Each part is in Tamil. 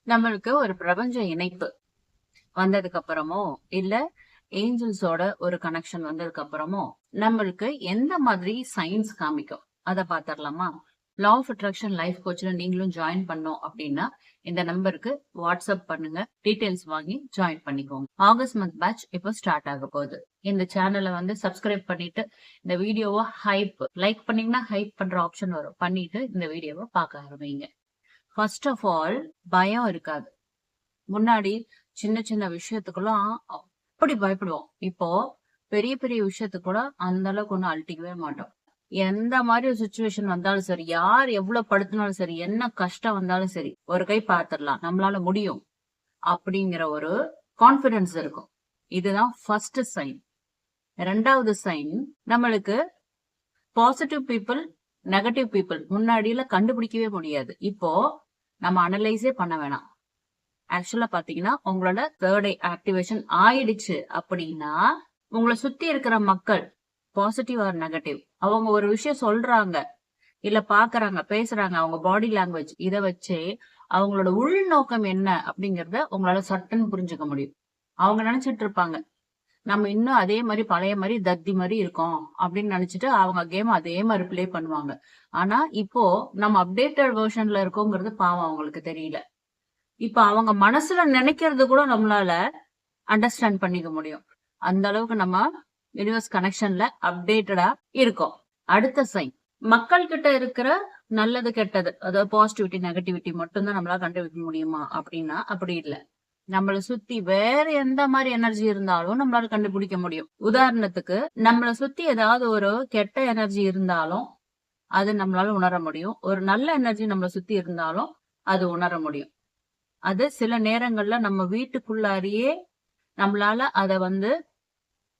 நம்மளுக்கு ஒரு பிரபஞ்ச இணைப்பு வந்ததுக்கு அப்புறமோ இல்ல ஏஞ்சல்ஸோட ஒரு கனெக்ஷன் வந்ததுக்கு அப்புறமோ நம்மளுக்கு எந்த மாதிரி சயின்ஸ் காமிக்கும் அதை பாத்திரலாமா? லா ஆஃப் அட்ராக்ஷன் லைஃப் கோச்ல நீங்களும் ஜாயின் பண்ணோம் அப்படின்னா இந்த நம்பருக்கு வாட்ஸ்அப் பண்ணுங்க, டீடைல்ஸ் வாங்கி ஜாயின் பண்ணிக்கோங்க. ஆகஸ்ட் மந்த் பேட்ச் இப்போ ஸ்டார்ட் ஆக போகுது. இந்த சேனலை சப்ஸ்கிரைப் பண்ணிட்டு இந்த வீடியோவை லைக் பண்ணீங்கன்னா ஹைப் பண்ற ஆப்ஷன் வரும், பண்ணிட்டு இந்த வீடியோவை பார்க்க ஆரம்பிங்க. ஃபர்ஸ்ட் ஆஃப் ஆல், பயம் இருக்காது. முன்னாடி சின்ன சின்ன விஷயத்துக்கெல்லாம் அப்படி பயப்படுவோம். இப்போ பெரிய பெரிய விஷயத்துக்கு கூட அந்த அளவுக்கு ஒன்றும் அழட்டிக்கவே மாட்டோம். எந்த மாதிரி ஒரு சுச்சுவேஷன் வந்தாலும் சரி, யார் எவ்வளவு படுத்தினாலும் சரி, என்ன கஷ்டம் வந்தாலும் சரி, ஒரு கை பார்த்துடலாம், நம்மளால முடியும் அப்படிங்கிற ஒரு கான்பிடன்ஸ் இருக்கும். இதுதான் ஃபர்ஸ்ட் சைன். ரெண்டாவது சைன், நம்மளுக்கு பாசிட்டிவ் பீப்புள், நெகட்டிவ் பீப்புள் முன்னாடியில கண்டுபிடிக்கவே முடியாது. இப்போ நம்ம அனலைஸே பண்ண வேணாம். ஆக்சுவலா பாத்தீங்கன்னா உங்களோட தேர்ட் ஐ ஆக்டிவேஷன் ஆயிடுச்சு அப்படின்னா உங்களை சுத்தி இருக்கிற மக்கள் பாசிட்டிவ் ஆர் நெகட்டிவ், அவங்க ஒரு விஷயம் சொல்றாங்க இல்ல பாக்குறாங்க, பேசுறாங்க, அவங்க பாடி லாங்குவேஜ், இதை வச்சே அவங்களோட உள்நோக்கம் என்ன அப்படிங்கறத உங்களால சட்டுன்னு புரிஞ்சுக்க முடியும். அவங்க நினைச்சிட்டு இருப்பாங்க நம்ம இன்னும் அதே மாதிரி பழைய மாதிரி தத்தி மாதிரி இருக்கோம் அப்படின்னு நினைச்சிட்டு அவங்க கேம் அதே மாதிரி பிளே பண்ணுவாங்க. ஆனா இப்போ நம்ம அப்டேட்டட் வெர்ஷன்ல இருக்கோங்கிறது பாவம் அவங்களுக்கு தெரியல. இப்ப அவங்க மனசுல நினைக்கிறது கூட நம்மளால அண்டர்ஸ்டாண்ட் பண்ணிக்க முடியும். அந்த அளவுக்கு நம்ம யூனிவர்ஸ் கனெக்ஷன்ல அப்டேட்டடா இருக்கோம். அடுத்த சைன், மக்கள் கிட்ட இருக்கிற நல்லது கெட்டது, அதாவது பாசிட்டிவிட்டி நெகட்டிவிட்டி மட்டும்தான் நம்மளால கண்டுபிடிக்க முடியுமா அப்படின்னா அப்படி இல்லை. நம்மளை சுத்தி வேற எந்த மாதிரி எனர்ஜி இருந்தாலும் நம்மளால கண்டுபிடிக்க முடியும். உதாரணத்துக்கு, நம்மளை சுத்தி ஏதாவது ஒரு கெட்ட எனர்ஜி இருந்தாலும் அது நம்மளால உணர முடியும். ஒரு நல்ல எனர்ஜி நம்மளை சுத்தி இருந்தாலும் அது உணர முடியும். அது சில நேரங்கள்ல நம்ம வீட்டுக்குள்ளாரியே நம்மளால அதை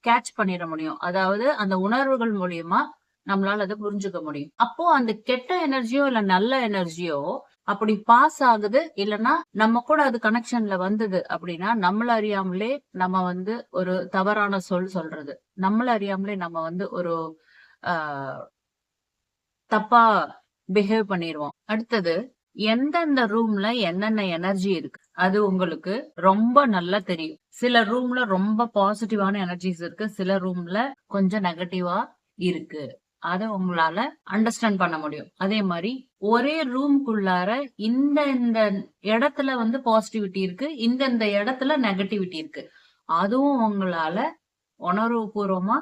கேட்ச் பண்ணிட முடியும். அதாவது அந்த உணர்வுகள் மூலியமா நம்மளால அதை புரிஞ்சுக்க முடியும். அப்போ அந்த கெட்ட எனர்ஜியோ இல்ல நல்ல எனர்ஜியோ அப்படி பாஸ் ஆகுது, இல்லைன்னா நம்ம கூட அது கனெக்ஷன்ல வந்தது அப்படின்னா நம்மள அறியாமலே நம்ம ஒரு தவறான சொல்றது, நம்மள அறியாமலே நம்ம ஒரு தப்பா பிஹேவ் பண்ணிடுவோம். அடுத்தது, எந்தெந்த ரூம்ல என்னென்ன எனர்ஜி இருக்கு அது உங்களுக்கு ரொம்ப நல்லா தெரியும். சில ரூம்ல ரொம்ப பாசிட்டிவான எனர்ஜிஸ் இருக்கு, சில ரூம்ல கொஞ்சம் நெகட்டிவா இருக்கு. அதை உங்களால அண்டர்ஸ்டாண்ட் பண்ண முடியும். அதே மாதிரி ஒரே ரூம்குள்ளார இந்த இந்த இடத்துல பாசிட்டிவிட்டி இருக்கு, இந்த இடத்துல நெகட்டிவிட்டி இருக்கு, அதுவும் உங்களால உணர்வுபூர்வமா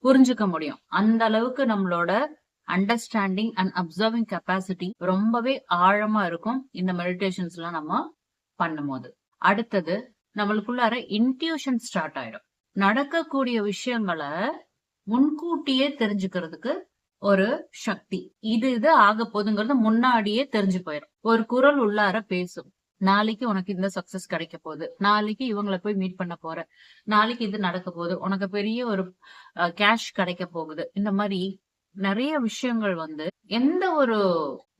புரிஞ்சுக்க முடியும். அந்த அளவுக்கு நம்மளோட அண்டர்ஸ்டாண்டிங் அண்ட் அப்சர்விங் கெப்பாசிட்டி ரொம்பவே ஆழமா இருக்கும் இந்த மெடிடேஷன்ஸ் எல்லாம் நம்ம பண்ணும்போது. அடுத்தது, நம்மளுக்குள்ளார இன்ட்யூஷன் ஸ்டார்ட் ஆயிடும். நடக்கக்கூடிய விஷயங்களை முன்கூட்டியே தெரிஞ்சுக்கிறதுக்கு ஒரு சக்தி, இது ஆக போகுதுங்கிறது முன்னாடியே தெரிஞ்சு போயிடும். ஒரு குரல் உள்ளார பேசும், நாளைக்கு உனக்கு இந்த சக்சஸ் கிடைக்க போகுது, நாளைக்கு இவங்களை போய் மீட் பண்ண போற, நாளைக்கு இது நடக்க போகுது, உனக்கு பெரிய ஒரு கேஷ் கிடைக்க போகுது. இந்த மாதிரி நிறைய விஷயங்கள் எந்த ஒரு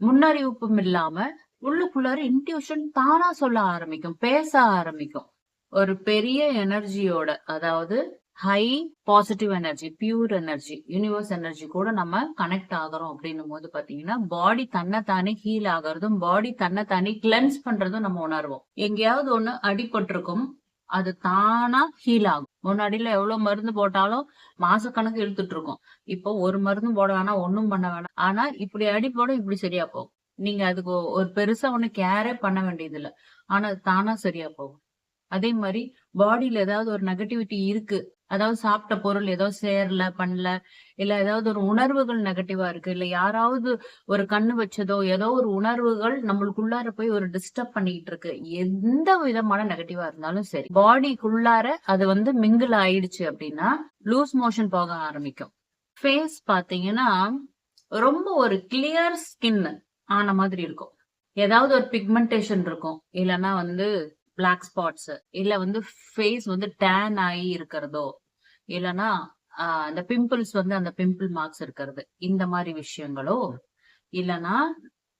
முன்னறிவிப்பும் இல்லாம உள்ளுக்குள்ளார இன்ட்யூஷன் தானா சொல்ல ஆரம்பிக்கும், பேச ஆரம்பிக்கும். ஒரு பெரிய எனர்ஜியோட, அதாவது high positive energy, pure energy, universe energy கூட நம்ம கனெக்ட் ஆகிறோம் அப்படின்னும் போது பாத்தீங்கன்னா பாடி தன்னைத்தானே ஹீல் ஆகிறதும், பாடி தன்னைத்தானே கிளென்ஸ் பண்றதும் நம்ம உணர்வோம். எங்கேயாவது ஒண்ணு அடிபட்டிருக்கும், அது தானா ஹீல் ஆகும். முன்னாடியில எவ்வளவு மருந்து போட்டாலும் மாசக்கணக்கு இழுத்துட்டு இருக்கோம். இப்போ ஒரு மருந்தும் போட வேணாம், ஒண்ணும் பண்ண வேணாம். ஆனா இப்படி அடிப்போட இப்படி சரியா போகும். நீங்க அதுக்கு ஒரு பெருசா ஒண்ணு கேரே பண்ண வேண்டியது இல்லை, ஆனா அது தானா சரியா போகும். அதே மாதிரி பாடியில ஏதாவது ஒரு நெகட்டிவிட்டி இருக்கு, அதாவது சாப்பிட்ட பொருள் ஏதோ சேரல பண்ணல, இல்ல ஏதாவது ஒரு உணர்வுகள் நெகட்டிவா இருக்கு, இல்ல யாராவது ஒரு கண்ணு வச்சதோ ஏதோ ஒரு உணர்வுகள் நம்மளுக்குள்ளார போய் ஒரு டிஸ்டர்ப் பண்ணிட்டு இருக்கு, எந்த விதமான நெகட்டிவா இருந்தாலும் சரி, பாடிக்குள்ளார அது மிங்கிள் ஆயிடுச்சு அப்படின்னா லூஸ் மோஷன் போக ஆரம்பிக்கும். ஃபேஸ் பாத்தீங்கன்னா ரொம்ப ஒரு கிளியர் ஸ்கின் ஆன மாதிரி இருக்கும். ஏதாவது ஒரு பிக்மெண்டேஷன் இருக்கும், இல்லைன்னா பிளாக் ஸ்பாட்ஸ், இல்ல ஃபேஸ் டேன் ஆகி இருக்கிறதோ, இல்லைன்னா அந்த பிம்பிள்ஸ் அந்த பிம்பிள் மார்க்ஸ் இருக்கிறது, இந்த மாதிரி விஷயங்களோ, இல்லைன்னா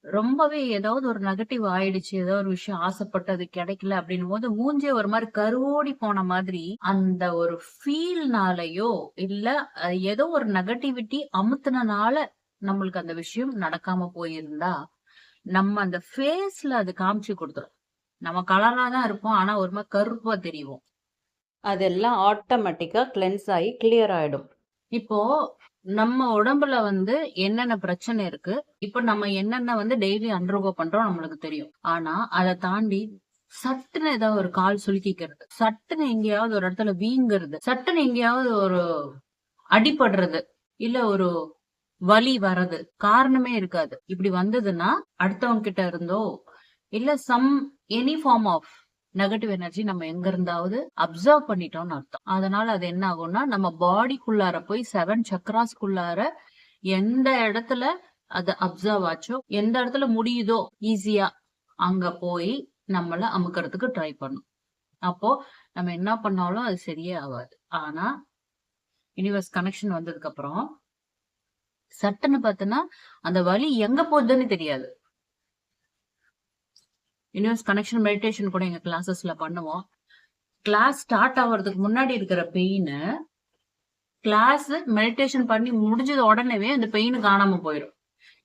ரொம்பவே ஏதாவது ஒரு நெகட்டிவ் ஆயிடுச்சு, ஏதோ ஒரு விஷயம் ஆசைப்பட்டு அது கிடைக்கல அப்படின்னும் போது மூஞ்சே ஒரு மாதிரி கருவோடி போன மாதிரி அந்த ஒரு ஃபீல்னாலயோ இல்ல ஏதோ ஒரு நெகட்டிவிட்டி அமுத்துனால நம்மளுக்கு அந்த விஷயம் நடக்காம போயிருந்தா நம்ம அந்த ஃபேஸ்ல அது காமிச்சு கொடுத்துரும். நம்ம கலரா தான் இருப்போம். ஆனா ஒரு மாதிரி கருப்பா தெரியும். அதெல்லாம் ஆட்டோமேட்டிக்கா கிளென்ஸ் ஆகி கிளியர் ஆயிடும். இப்போ நம்ம உடம்புல வந்து என்னென்ன பிரச்சனை இருக்கு, இப்ப நம்ம என்னென்ன வந்து டெய்லி அண்டர்கோ பண்றோம் நம்மளுக்கு தெரியும். ஆனா அதை தாண்டி சட்டுன்னு ஏதாவது ஒரு கால் சுலுக்கிக்கிறது, சட்டுன்னு எங்கேயாவது ஒரு இடத்துல வீங்குறது, சட்டுன்னு எங்கேயாவது ஒரு அடிபடுறது, இல்ல ஒரு வலி வர்றது காரணமே இருக்காது. இப்படி வந்ததுன்னா அடுத்தவங்க கிட்ட இருந்தோ இல்ல any form of negative energy நம்ம எங்க இருந்தாவது அப்சர்வ் பண்ணிட்டோம்னு அர்த்தம். அதனால அது என்ன ஆகும்னா நம்ம பாடிக்குள்ளார போய் 7 சக்கராஸ்குள்ளார எந்த இடத்துல அது அப்சர்வ் ஆச்சோ, எந்த இடத்துல முடியுதோ ஈஸியா அங்க போய் நம்மள அமுக்கிறதுக்கு ட்ரை பண்ணும். அப்போ நம்ம என்ன பண்ணாலும் அது சரியே ஆகாது. ஆனா யூனிவர்ஸ் கனெக்ஷன் வந்ததுக்கு அப்புறம் சட்டுன்னு பார்த்தோன்னா அந்த வலி எங்க போகுதுன்னு தெரியாது. யூனிவர்ஸ் கனெக்ஷன் மெடிடேஷன் கூட எங்க கிளாஸஸ்ல பண்ணுவோம். கிளாஸ் ஸ்டார்ட் ஆகிறதுக்கு முன்னாடி இருக்கிற பெயின், கிளாஸ் மெடிடேஷன் பண்ணி முடிஞ்சது உடனேவே அந்த பெயின் காணாம போயிடும்.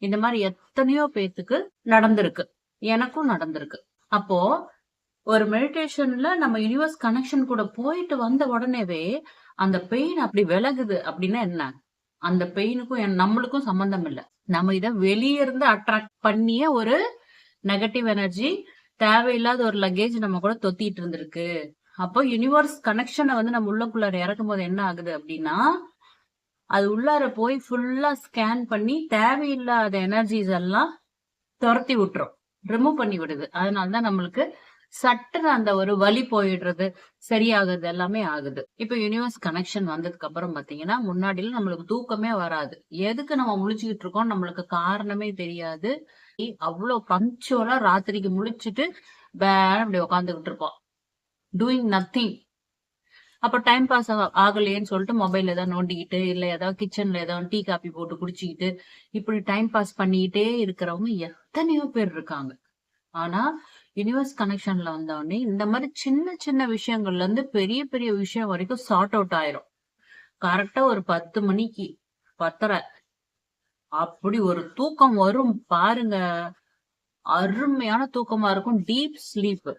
இந்த மாதிரி எத்தனையோ பேத்துக்கு நடந்திருக்கு, எனக்கும் நடந்திருக்கு. அப்போ ஒரு மெடிடேஷன்ல நம்ம யூனிவர்ஸ் கனெக்ஷன் கூட போயிட்டு வந்த உடனேவே அந்த பெயின் அப்படி விலகுது அப்படின்னா என்ன? அந்த பெயினுக்கும் நம்மளுக்கும் சம்பந்தம் இல்லை. நம்ம இதை வெளியே இருந்து அட்ராக்ட் பண்ணிய ஒரு நெகட்டிவ் எனர்ஜி, தேவையில்லாத ஒரு லக்கேஜ் நம்ம கூட தொத்திட்டு இருந்திருக்கு. அப்போ யூனிவர்ஸ் கனெக்ஷனை வந்து நம்ம உள்ளக்குள்ளார இறக்கும் போது என்ன ஆகுது அப்படின்னா, அது உள்ளார போய் ஃபுல்லா ஸ்கேன் பண்ணி தேவையில்லாத எனர்ஜிஸ் எல்லாம் துரத்தி விட்டுரும், ரிமூவ் பண்ணி விடுது. அதனாலதான் நம்மளுக்கு சட்டுன்னு அந்த ஒரு வலி போயிடுறது, சரியாகுது, எல்லாமே ஆகுது. இப்ப யூனிவர்ஸ் கனெக்ஷன் வந்ததுக்கு அப்புறம் பாத்தீங்கன்னா, முன்னாடிலாம் நம்மளுக்கு தூக்கமே வராது. எதுக்கு நம்ம முழிச்சுக்கிட்டு இருக்கோம் நம்மளுக்கு காரணமே தெரியாது. அவ்வளவு பங்க்சுவலா ராத்திரிக்கு முழிச்சுட்டு அப்படி உட்காந்துக்கிட்டு இருப்போம், டூயிங் நத்திங். அப்ப டைம் பாஸ் ஆகலையேன்னு சொல்லிட்டு மொபைல் ஏதாவது நோண்டிக்கிட்டு, இல்ல ஏதாவது கிச்சன்ல ஏதாவது டீ காபி போட்டு குடிச்சுக்கிட்டு இப்படி டைம் பாஸ் பண்ணிக்கிட்டே இருக்கிறவங்க எத்தனையோ பேர் இருக்காங்க. ஆனா யூனிவர்ஸ் கனெக்ஷன்ல வந்தவொடனே இந்த மாதிரி சின்ன சின்ன விஷயங்கள்ல இருந்து பெரிய பெரிய விஷயம் வரைக்கும் சார்ட் அவுட் ஆயிரும். கரெக்டா ஒரு 10 மணிக்கு 10:30 அப்படி ஒரு தூக்கம் வரும் பாருங்க, அருமையான தூக்கமா இருக்கும். Deep sleep.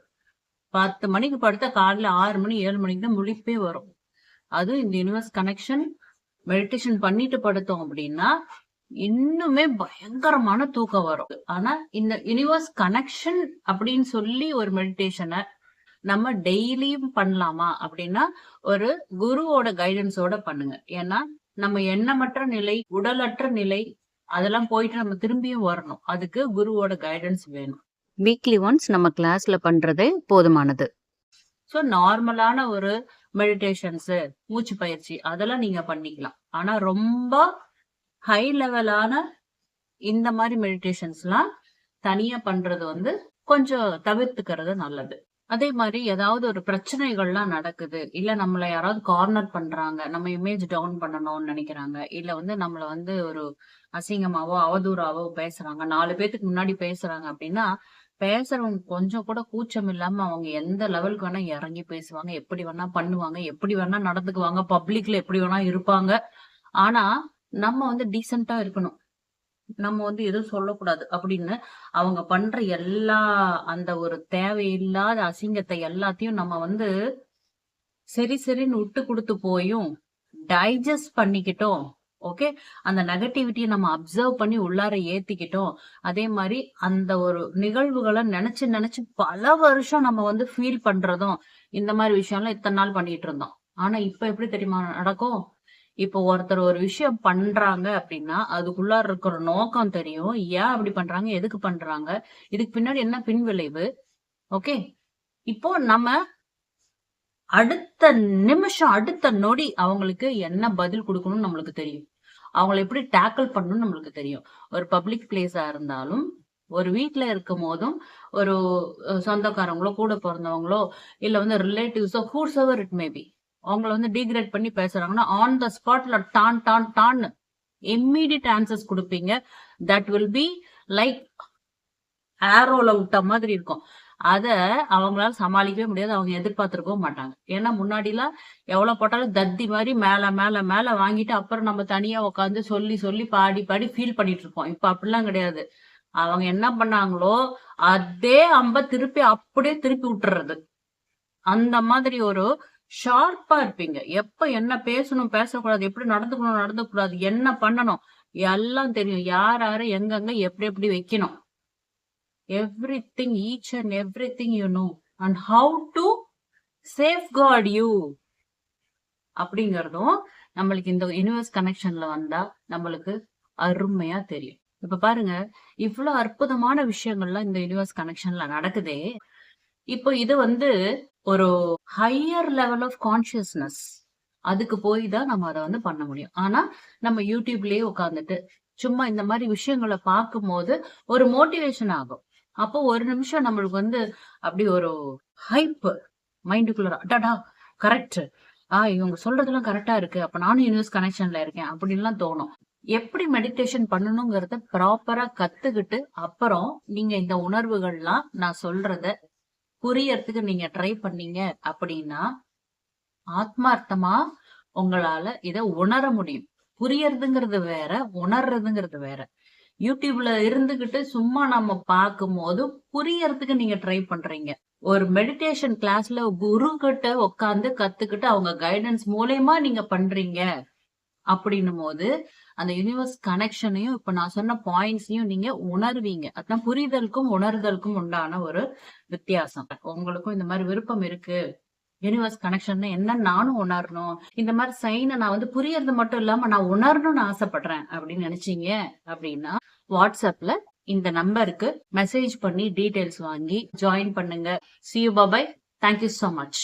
10 மணிக்கு படுத்த காலையில 6 மணி 7 மணிக்கு தான் முழிப்பே வரும். அது இந்த யூனிவர்ஸ் கனெக்ஷன் மெடிடேஷன் பண்ணிட்டு படுத்தோம் அப்படின்னா இன்னுமே பயங்கரமான தூக்கம் வரும். ஆனா இந்த யூனிவர்ஸ் கனெக்ஷன் அப்படின்னு சொல்லி ஒரு மெடிடேஷனை நம்ம டெய்லியும் பண்ணலாமா அப்படின்னா, ஒரு குருவோட கைடன்ஸோட பண்ணுங்க. ஏன்னா நம்ம எண்ணமற்ற நிலை, உடலற்ற நிலை, அதெல்லாம் போயிட்டு நம்ம திரும்பியும் வரணும். அதுக்கு குருவோட கைடன்ஸ் வேணும். வீக்லி ஒன்ஸ் நம்ம கிளாஸ்ல பண்றதே போதுமானது. ஸோ நார்மலான ஒரு மெடிடேஷன்ஸ், மூச்சு பயிற்சி அதெல்லாம் நீங்க பண்ணிக்கலாம். ஆனா ரொம்ப ஹை லெவலான இந்த மாதிரி மெடிடேஷன்ஸ்லாம் தனியா பண்றது வந்து கொஞ்சம் தவிர்த்துக்கிறது நல்லது. அதே மாதிரி ஏதாவது ஒரு பிரச்சனைகள்லாம் நடக்குது, இல்ல நம்மள யாராவது கார்னர் பண்றாங்க, நம்ம இமேஜ் டவுன் பண்ணணும்னு நினைக்கிறாங்க, இல்ல வந்து நம்மள வந்து ஒரு அசிங்கமாவோ அவதூறாவோ பேசுறாங்க, 4 பேத்துக்கு முன்னாடி பேசுறாங்க அப்படின்னா, பேசுறவங்க கொஞ்சம் கூட கூச்சம் இல்லாம அவங்க எந்த லெவலுக்கு வேணா இறங்கி பேசுவாங்க, எப்படி வேணா பண்ணுவாங்க, எப்படி வேணா நடந்துக்குவாங்க, பப்ளிக்ல எப்படி வேணா இருப்பாங்க. ஆனா நம்ம வந்து டீசென்ட்டா இருக்கணும், நம்ம வந்து எதுவும் சொல்லக்கூடாது அப்படின்னு அவங்க பண்ற எல்லா அந்த ஒரு தேவையில்லாத அசிங்கத்தை எல்லாத்தையும் நம்ம வந்து சரி சரின்னு விட்டு கொடுத்து போயும் டைஜஸ்ட் பண்ணிக்கிட்டோம். ஓகே, அந்த நெகட்டிவிட்டியை நம்ம அப்சர்வ் பண்ணி உள்ளார ஏத்திக்கிட்டோம். அதே மாதிரி அந்த ஒரு நிகழ்வுகளை நினைச்சு நினைச்சு பல வருஷம் நம்ம வந்து ஃபீல் பண்றதும் இந்த மாதிரி விஷயம்லாம் இத்தனை நாள் பண்ணிட்டு இருந்தோம். ஆனா இப்ப எப்படி தெரியுமா நடக்கும்? இப்போ ஒருத்தர் ஒரு விஷயம் பண்றாங்க அப்படின்னா அதுக்குள்ளார இருக்கிற நோக்கம் தெரியும், ஏன் அப்படி பண்றாங்க, எதுக்கு பண்றாங்க, இதுக்கு பின்னாடி என்ன பின்விளைவு. ஓகே, இப்போ நம்ம அடுத்த நிமிஷம் அடுத்த நொடி அவங்களுக்கு என்ன பதில் கொடுக்கணும்னு நம்மளுக்கு தெரியும், அவங்களை எப்படி டேக்கிள் பண்ணணும்னு நம்மளுக்கு தெரியும். ஒரு பப்ளிக் பிளேஸா இருந்தாலும், ஒரு வீட்டுல இருக்கும் போதும், ஒரு சொந்தக்காரங்களோ கூட பிறந்தவங்களோ இல்ல வந்து ரிலேட்டிவ்ஸோ ஹூஸ் எவர் இட் மேபி, அவங்கள வந்து டீக்ரேட் பண்ணி பேசுறாங்கன்னா ஆன் த ஸ்பாட்ல டான் டான் டான் இம்மீடியட் ஆன்சர்ஸ் கொடுப்பீங்க. தட் வில் பி லைக் ஏரோல விட்ட மாதிரி இருக்கும். அத அவங்களால சமாளிக்கவே முடியாது, அவங்க எதிர்பார்த்திருக்கவும் மாட்டாங்க. ஏன்னா முன்னாடி எல்லாம் எவ்வளவு போட்டாலும் தத்தி மாதிரி மேல மேல மேல வாங்கிட்டு அப்புறம் நம்ம தனியா உட்காந்து சொல்லி சொல்லி பாடி பாடி ஃபீல் பண்ணிட்டு இருப்போம். இப்ப அப்படிலாம் கிடையாது. அவங்க என்ன பண்ணாங்களோ அதே அம்ப திருப்பி அப்படியே திருப்பி விட்டுறது. அந்த மாதிரி ஒரு ஷார்ப்பா இருப்பீங்க. எப்ப என்ன பேசணும், பேசக்கூடாது, எப்படி நடந்துக்கணும், நடந்துக்கூடாது, என்ன பண்ணணும் எல்லாம் தெரியும். யார் யார எங்கெங்க எப்படி எப்படி வைக்கணும். Everything, each and everything you know and how to safeguard you அப்படிங்கறதும் நம்மளுக்கு இந்த யூனிவர்ஸ் கனெக்ஷன்ல வந்தா நம்மளுக்கு அருமையா தெரியும். இப்ப பாருங்க, இவ்வளவு அற்புதமான விஷயங்கள்லாம் இந்த யூனிவர்ஸ் கனெக்ஷன்ல நடக்குதே. இப்போ இது ஒரு ஹையர் லெவல் ஆஃப் கான்சியஸ்னஸ். அதுக்கு போய் தான் நம்ம அதை பண்ண முடியும். ஆனா நம்ம யூடியூப்லயே உட்காந்துட்டு சும்மா இந்த மாதிரி விஷயங்களை பார்க்கும்போது ஒரு மோட்டிவேஷன் ஆகும். அப்போ ஒரு நிமிஷம் நம்மளுக்கு அப்படி ஒரு ஹைப் மைண்டுக்குள்ள, அடடா கரெக்ட், இவங்க சொல்றதெல்லாம் கரெக்டா இருக்கு, அப்ப நானும் யூனிவர்ஸ் கனெக்ஷன்ல இருக்கேன் அப்படின்லாம் தோணும். எப்படி மெடிடேஷன் பண்ணணுங்கிறத ப்ராப்பரா கத்துக்கிட்டு அப்புறம் நீங்க இந்த உணர்வுகள்லாம் நான் சொல்றத புரியறதுக்கு நீங்க ட்ரை பண்ணீங்க அப்படின்னா ஆத்மார்த்தமா உங்களால இத உணர முடியும். புரியறதுங்கிறது வேற, உணர்றதுங்கிறது வேற. யூடியூப்ல இருந்துகிட்டு சும்மா நம்ம பார்க்கும் போது புரியறதுக்கு நீங்க ட்ரை பண்றீங்க. ஒரு மெடிடேஷன் கிளாஸ்ல குரு கிட்ட உட்காந்து கத்துக்கிட்டு அவங்க கைடன்ஸ் மூலயமா நீங்க பண்றீங்க அப்படின்னும் போது அந்த யூனிவர்ஸ் கனெக்ஷனையும் இப்ப நான் சொன்ன பாயிண்ட்ஸையும் நீங்க உணர்வீங்க. அதான் புரிதலுக்கும் உணர்தலுக்கும் உண்டான ஒரு வித்தியாசம். உங்களுக்கும் இந்த மாதிரி விருப்பம் இருக்கு, யூனிவர்ஸ் கனெக்ஷன் என்ன நானும் உணரணும், இந்த மாதிரி சைனை நான் புரியறது மட்டும் இல்லாம நான் உணரணும்னு ஆசைப்படுறேன் அப்படின்னு நினைச்சீங்க அப்படின்னா வாட்ஸ்அப்ல இந்த நம்பருக்கு மெசேஜ் பண்ணி டீடைல்ஸ் வாங்கி ஜாயின் பண்ணுங்க. See you, bye bye. Thank you so much.